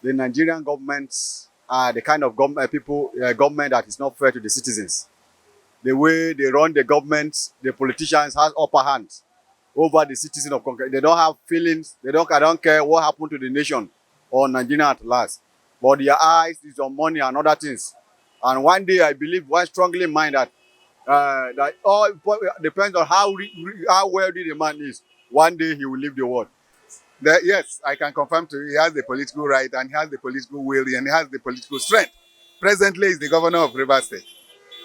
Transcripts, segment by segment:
the Nigerian governments are the kind of government that is not fair to the citizens. The way they run the government, the politicians have upper hand over the citizens of country. They don't have feelings. I don't care what happened to the nation or Nigeria at last. But their eyes is on money and other things. And one day I believe, one strongly in mind that all depends on how wealthy the man is. One day he will leave the world. Yes, I can confirm to you, he has the political right and he has the political will and he has the political strength. Presently, he's the governor of Rivers State.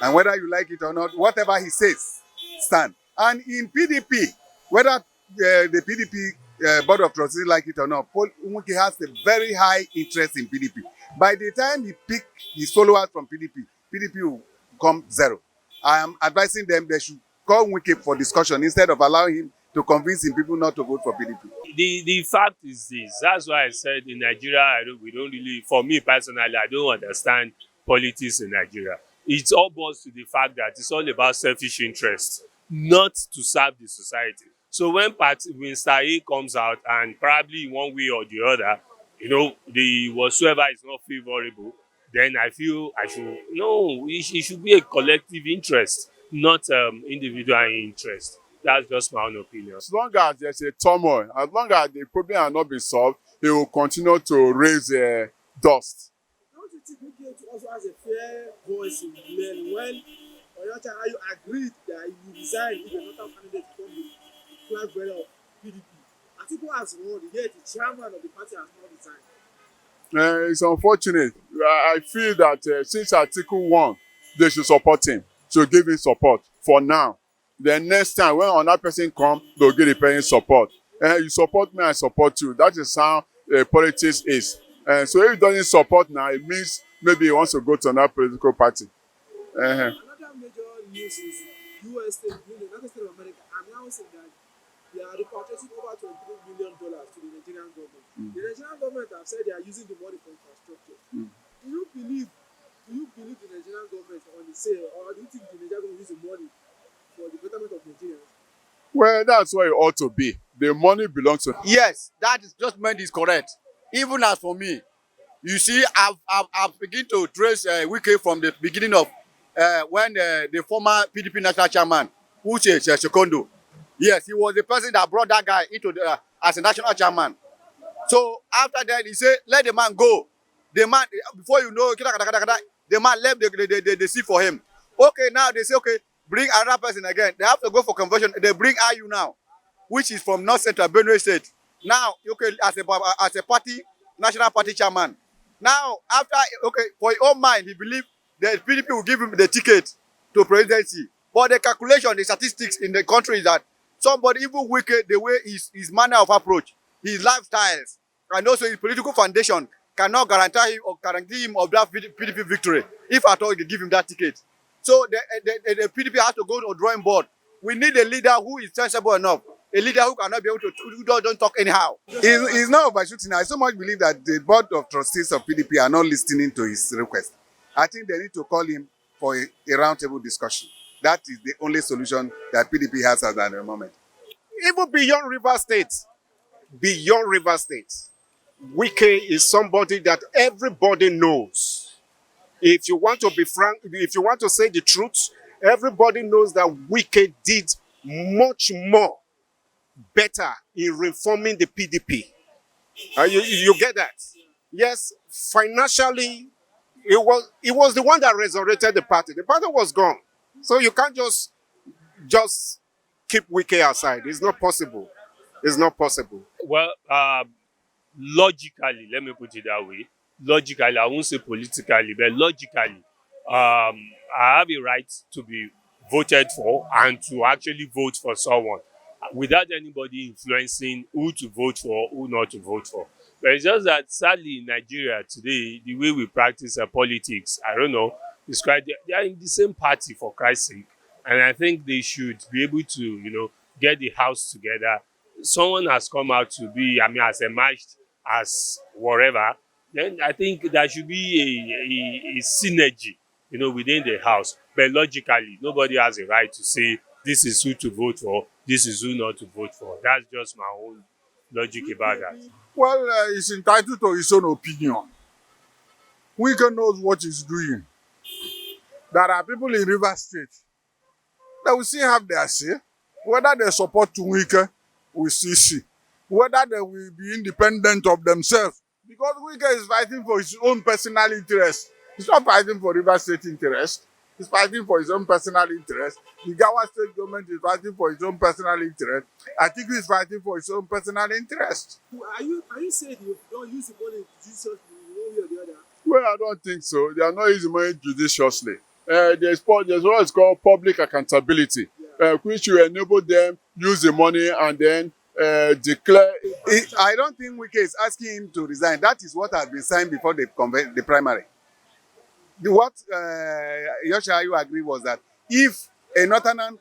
And whether you like it or not, whatever he says, stand. And in PDP, whether the PDP Board of Trustees like it or not, Paul Wike has a very high interest in PDP. By the time he pick his followers from PDP will come zero. I am advising them they should call Wike for discussion instead of allowing him to convince people not to vote for PDP. The fact is this. That's why I said in Nigeria, we don't really, for me personally, I don't understand politics in Nigeria. It all boils to the fact that it's all about selfish interest, not to serve the society. So when Mr. A comes out and probably one way or the other, the whatsoever is not favorable, then I feel it should be a collective interest, not individual interest. That's just my own opinion. As long as there's a turmoil, as long as the problem has not been solved, he will continue to raise dust. Don't you think Wike also has a fair voice in the when Onyacha you agreed that you resign if another candidate become the flag bearer of PDP? Atiku has won, yet the chairman of the party has not resigned. It's unfortunate. I feel that since Atiku won, they should support him, should give him support for now. The next time when another person comes, they'll give the person support. You support me, I support you. That is how politics is. So if he doesn't support now, it means maybe he wants to go to another political party. Another major news is US State, the United States of America, announcing that they are repatriating over $23 million to the Nigerian government. The Nigerian government have said they are using the money for infrastructure. Do you believe the Nigerian government on the sale, or do you think the Nigerian government use the money for the betterment of Nigerians? Well, that's what it ought to be. The money belongs to. Yes, that is judgment is correct. Even as for me, you see, I've begun to trace Wike from the beginning of when the former PDP national chairman, which is Sekondo, yes, he was the person that brought that guy into as a national chairman. So after that, he said, let the man go. The man, before you know, the man left the seat for him. Okay, now they say, okay, bring another person again. They have to go for conversion. They bring IU now, which is from North Central Benue State. Now, okay, as a party, national party chairman. Now, after, okay, for his own mind, he believed the PDP will give him the ticket to presidency. But the calculation, the statistics in the country is that somebody, even Wike, the way his manner of approach, his lifestyles, and also his political foundation cannot guarantee him of that PDP victory, if at all they give him that ticket. So the PDP has to go to a drawing board. We need a leader who is sensible enough, a leader who cannot be able to, who don't talk anyhow. He's not overshooting. I so much believe that the Board of Trustees of PDP are not listening to his request. I think they need to call him for a roundtable discussion. That is the only solution that PDP has at the moment. Even beyond Rivers State, Wike is somebody that everybody knows. If you want to be frank, if you want to say the truth, everybody knows that Wike did much more better in reforming the PDP. You get that? Yes, financially, it was the one that resurrected the party. The party was gone. So you can't just keep Wike aside. It's not possible. It's not possible. Well, logically, let me put it that way. Logically, I won't say politically, but logically, I have a right to be voted for and to actually vote for someone without anybody influencing who to vote for, who not to vote for. But it's just that sadly in Nigeria today, the way we practice politics, I don't know, they are in the same party, for Christ's sake. And I think they should be able to, get the house together. Someone has come out to be, has emerged as whatever, then I think there should be a synergy, within the house. But logically, nobody has a right to say, this is who to vote for, this is who not to vote for. That's just my own logic about that. Well, he's entitled to his own opinion. Wike knows what he's doing. There are people in River State that will still have their say. Whether they support Wike, we still see. Whether they will be independent of themselves. Because Wike is fighting for his own personal interest. He's not fighting for River State interest. He's fighting for his own personal interest. The Gawa state government is fighting for his own personal interest. I think he's fighting for his own personal interest. Are you saying you don't use the money judiciously in one way or the other? Well, I don't think so. They are not using money judiciously. There's what is called public accountability, which will enable them use the money and then declare. I don't think Wike is asking him to resign. That is what has been signed before the primary. What Yosha, you agree was that if a Northern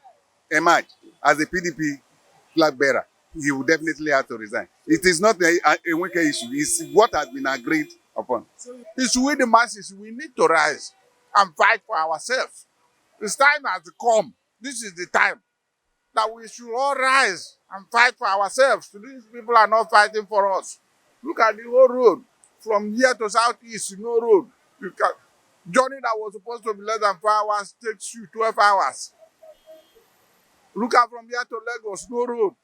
emerged as a PDP flag bearer, he would definitely have to resign. It is not a Wike issue. It's what has been agreed upon. It's we the masses, we need to rise and fight for ourselves. This time has come. This is the time that we should all rise and fight for ourselves. These people are not fighting for us. Look at the whole road. From here to southeast, no road. Journey that was supposed to be less than 4 hours takes you 12 hours. Look at from here to Lagos, no road.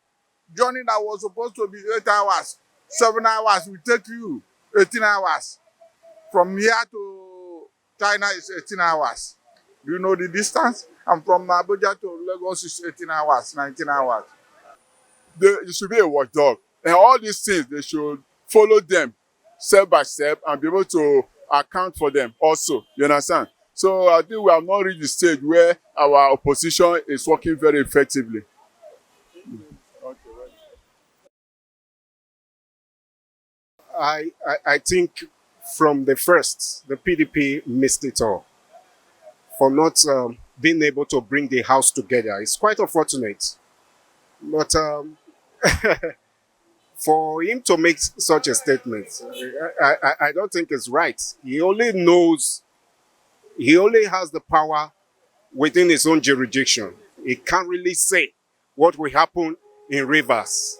Journey that was supposed to be 8 hours, 7 hours will take you 18 hours. From here to China is 18 hours. Do you know the distance? And from Abuja to Lagos is 18 hours, 19 hours. There should be a watchdog. And all these things, they should follow them step by step and be able to account for them also. You understand? So I think we have not reached the stage where our opposition is working very effectively. I think from the first, the PDP missed it all for not being able to bring the house together. It's quite unfortunate. But for him to make such a statement, I don't think it's right. He only has the power within his own jurisdiction. He can't really say what will happen in Rivers.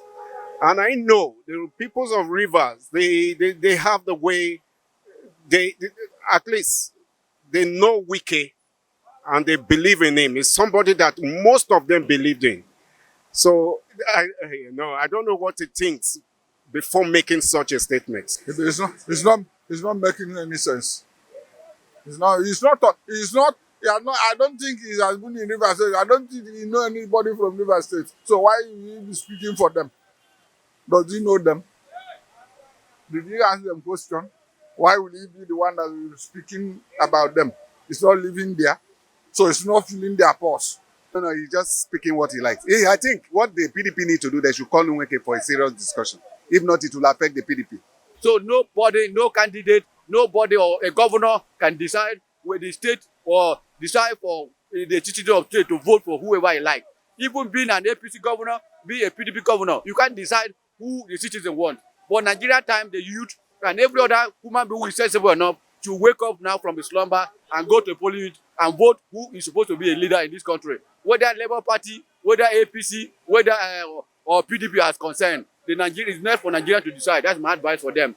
And I know the peoples of Rivers, they have the way, they at least they know Wike and they believe in him. It's somebody that most of them believed in. So I don't know what he thinks before making such a statement. It's not making any sense. I don't think he has been in River State. I don't think he know anybody from River State. So why is he speaking for them? Does he know them? Did he ask them question? Why will he be the one that is speaking about them? He's not living there, so he's not feeling their pulse. No, he's just speaking what he likes. I think what the PDP need to do, they should call Wike for a serious discussion. If not, it will affect the PDP. So nobody, no candidate, nobody or a governor can decide where the state or decide for the citizen of state to vote for whoever he like. Even being an APC governor, be a PDP governor, you can't decide who the citizen want. But Nigeria time, the youth and every other human being who is sensible enough to wake up now from his slumber and go to the polling unit and vote who is supposed to be a leader in this country. Whether Labour Party, whether APC, whether or PDP as concerned, the Nigeria is not for Nigeria to decide. That's my advice for them.